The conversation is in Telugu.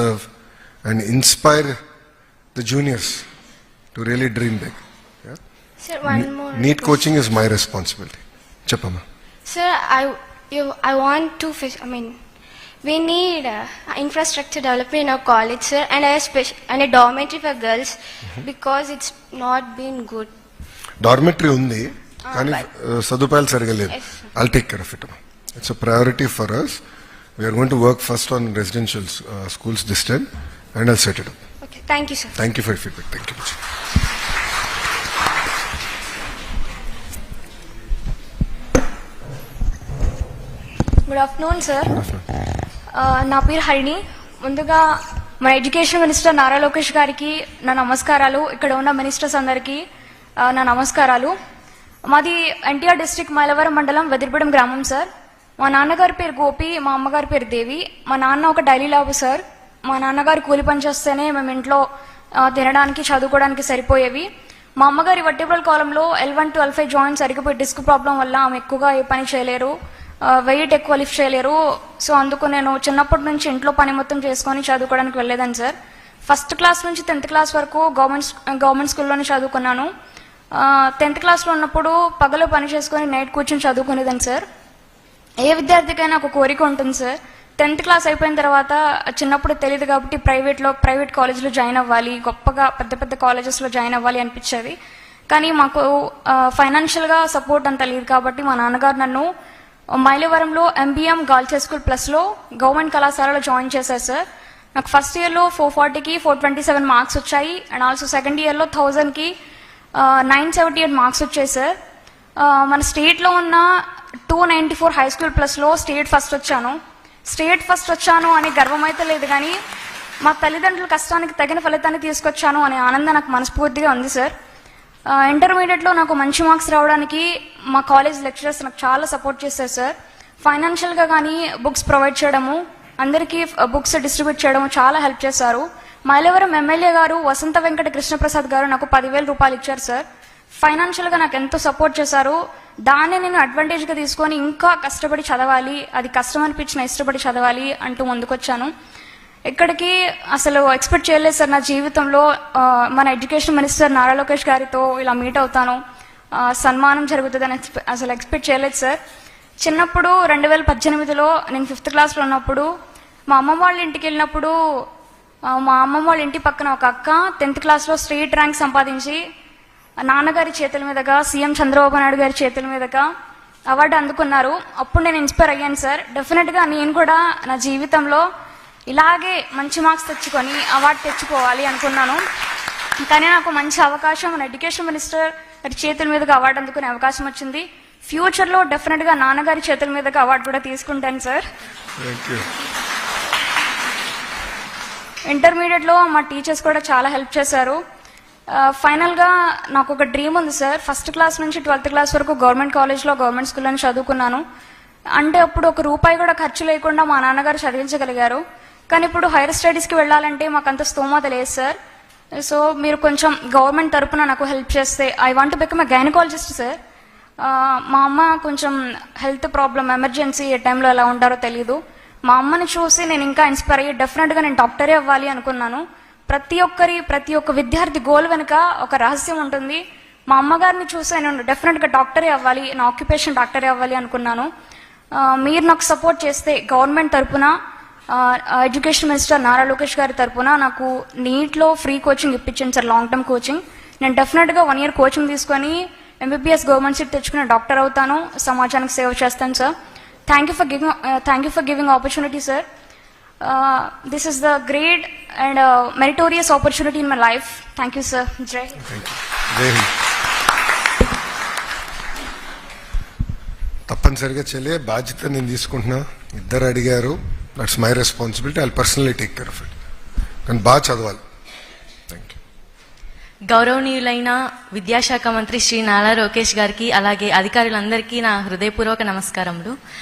serve and inspire the juniors to really dream big. Yeah? Sir, one more. NEET coaching is my responsibility. Chapama. Sir, I want to. We need infrastructure development in our college, sir, and a dormitory for girls because it's not been good. Dormitory undi, కానీ సదుపాయాలు సరిగా లేదు. Yes, sir. I'll take care of it. It's a priority for us. We are going to work first on residential schools this time, and I'll set it up. Okay, thank you, sir. Thank you for your feedback. Thank you. Good afternoon sir. నా పేరు హరిణి. ముందుగా మన ఎడ్యుకేషన్ మినిస్టర్ నారా లోకేష్ గారికి నా నమస్కారాలు, ఇక్కడ ఉన్న మినిస్టర్స్ అందరికీ నా నమస్కారాలు. మాది ఎన్టీఆర్ డిస్ట్రిక్ట్ మైలవరం మండలం వెదిరిపడం గ్రామం సార్. మా నాన్నగారి పేరు గోపి, మా అమ్మగారి పేరు దేవి. మా నాన్న ఒక డైలీ లాబు సార్. మా నాన్నగారు కూలి పని చేస్తేనే మేము ఇంట్లో తినడానికి చదువుకోవడానికి సరిపోయేవి. మా అమ్మగారి వర్టిబ్రల్ కాలంలో L1 to L5 జాయింట్స్ అరిగిపోయి డిస్క్ ప్రాబ్లం వల్ల ఆమె ఎక్కువగా ఏ పని చేయలేరు, వెయిట్ ఎక్కువ లిఫ్ట్ చేయలేరు. సో అందుకు నేను చిన్నప్పటి నుంచి ఇంట్లో పని మొత్తం చేసుకొని చదువుకోవడానికి వెళ్ళేదాన్ని సార్. ఫస్ట్ క్లాస్ నుంచి 10th క్లాస్ వరకు గవర్నమెంట్ స్కూల్లోనే చదువుకున్నాను. 10th క్లాస్లో ఉన్నప్పుడు పగలు పని చేసుకొని నైట్ కూర్చొని చదువుకునేదాన్ని సార్. ఏ విద్యార్థికైనా ఒక కోరిక ఉంటుంది సార్. 10th క్లాస్ అయిపోయిన తర్వాత చిన్నప్పుడు తెలియదు కాబట్టి ప్రైవేట్ కాలేజ్లో జాయిన్ అవ్వాలి, గొప్పగా పెద్ద పెద్ద కాలేజెస్లో జాయిన్ అవ్వాలి అనిపించేది. కానీ మాకు ఫైనాన్షియల్గా సపోర్ట్ అంత లేదు కాబట్టి మా నాన్నగారు నన్ను మైలవరంలో MBM గర్ల్స్ హై స్కూల్ ప్లస్లో గవర్నమెంట్ కళాశాలలో జాయిన్ చేశారు సార్. నాకు ఫస్ట్ ఇయర్లో 440కి 427 మార్క్స్ వచ్చాయి. అండ్ ఆల్సో సెకండ్ ఇయర్లో 1000కి 978 మార్క్స్ వచ్చాయి సార్. మన స్టేట్లో ఉన్న 294 హై స్కూల్ ప్లస్లో స్టేట్ ఫస్ట్ వచ్చాను అనే గర్వం అయితే లేదు, కానీ మా తల్లిదండ్రుల కష్టానికి తగిన ఫలితాన్ని తీసుకొచ్చాను అనే ఆనందం నాకు మనస్ఫూర్తిగా ఉంది సార్. ఇంటర్మీడియట్లో నాకు మంచి మార్క్స్ రావడానికి మా కాలేజ్ లెక్చరర్స్ నాకు చాలా సపోర్ట్ చేశారు సార్. ఫైనాన్షియల్గా కానీ బుక్స్ ప్రొవైడ్ చేయడము, అందరికీ బుక్స్ డిస్ట్రిబ్యూట్ చేయడము చాలా హెల్ప్ చేశారు. మైలవరం ఎమ్మెల్యే గారు వసంత వెంకట కృష్ణప్రసాద్ గారు నాకు 10,000 రూపాయలు ఇచ్చారు సార్. ఫైనాన్షియల్గా నాకు ఎంతో సపోర్ట్ చేశారు. దాన్ని నేను అడ్వాంటేజ్గా తీసుకొని ఇంకా కష్టపడి చదవాలి, అది కష్టం అనిపించిన ఇష్టపడి చదవాలి అంటూ ముందుకొచ్చాను. ఇక్కడికి అసలు ఎక్స్పెక్ట్ చేయలేదు సార్ నా జీవితంలో మన ఎడ్యుకేషన్ మినిస్టర్ నారా లోకేష్ గారితో ఇలా మీట్ అవుతాను, సన్మానం జరుగుతుందని అసలు ఎక్స్పెక్ట్ చేయలేదు సార్. చిన్నప్పుడు 2018లో నేను 5th క్లాస్లో ఉన్నప్పుడు మా అమ్మమ్మ వాళ్ళ ఇంటికి వెళ్ళినప్పుడు మా అమ్మమ్మ వాళ్ళ ఇంటి పక్కన ఒక అక్క 10th క్లాస్లో స్టేట్ ర్యాంక్ సంపాదించి నాన్నగారి చేతుల మీదుగా సీఎం చంద్రబాబు నాయుడు గారి చేతుల మీదుగా అవార్డు అందుకున్నారు. అప్పుడు నేను ఇన్స్పైర్ అయ్యాను సార్. డెఫినెట్గా నేను కూడా నా జీవితంలో ఇలాగే మంచి మార్క్స్ తెచ్చుకొని అవార్డు తెచ్చుకోవాలి అనుకున్నాను. కానీ నాకు మంచి అవకాశం మన ఎడ్యుకేషన్ మినిస్టర్ గారి చేతుల మీదుగా అవార్డు అందుకునే అవకాశం వచ్చింది. ఫ్యూచర్లో డెఫినెట్గా నాన్నగారి చేతుల మీదుగా అవార్డు కూడా తీసుకుంటాను సార్. ఇంటర్మీడియట్లో మా టీచర్స్ కూడా చాలా హెల్ప్ చేశారు. ఫైనల్గా నాకు ఒక డ్రీమ్ ఉంది సార్. ఫస్ట్ క్లాస్ నుంచి 12th క్లాస్ వరకు గవర్నమెంట్ కాలేజ్లో గవర్నమెంట్ స్కూల్లో చదువుకున్నాను. అంటే అప్పుడు ఒక రూపాయి కూడా ఖర్చు లేకుండా మా నాన్నగారు చదివించగలిగారు. కానీ ఇప్పుడు హైయర్ స్టడీస్కి వెళ్ళాలంటే మాకు అంత స్తోమత లేదు సార్. సో మీరు కొంచెం గవర్నమెంట్ తరపున నాకు హెల్ప్ చేస్తే, I want to become a gynaecologist sir. మా అమ్మ కొంచెం హెల్త్ ప్రాబ్లం, ఎమర్జెన్సీ ఏ టైంలో ఎలా ఉంటారో తెలీదు. మా అమ్మని చూసి నేను ఇంకా ఇన్స్పైర్ అయ్యి డెఫినెట్గా నేను డాక్టరే అవ్వాలి అనుకున్నాను. ప్రతి ఒక్క విద్యార్థి గోల్ వెనుక ఒక రహస్యం ఉంటుంది. మా అమ్మగారిని చూసి నేను డెఫినెట్గా డాక్టరే అవ్వాలి, నా ఆక్యుపేషన్ డాక్టరే అవ్వాలి అనుకున్నాను. మీరు నాకు సపోర్ట్ చేస్తే గవర్నమెంట్ తరపున ఎడ్యుకేషన్ మినిస్టర్ నారా లోకేష్ గారి తరపున నాకు నీట్లో ఫ్రీ కోచింగ్ ఇప్పించండి సార్, లాంగ్ టర్మ్ కోచింగ్. నేను డెఫినెట్గా 1 year కోచింగ్ తీసుకొని MBBS గవర్నమెంట్ సీట్ తెచ్చుకుని డాక్టర్ అవుతాను, సమాజానికి సేవ చేస్తాను sir. Thank you for giving opportunity sir. This is the great and meritorious opportunity in my life. Thank you, sir. Jai Hind. తప్పనిసరిగా చెల్లె బాధ్యత నేను తీసుకుంటున్నా. ఇద్దరు అడిగారు, that's my responsibility. I personally take care of it. కానీ బాగా చదవాలి. Thank you. గౌరవనీయులైన విద్యాశాఖ మంత్రి శ్రీ నారా లోకేష్ గారికి అలాగే అధికారులందరికీ నా హృదయపూర్వక నమస్కారములు.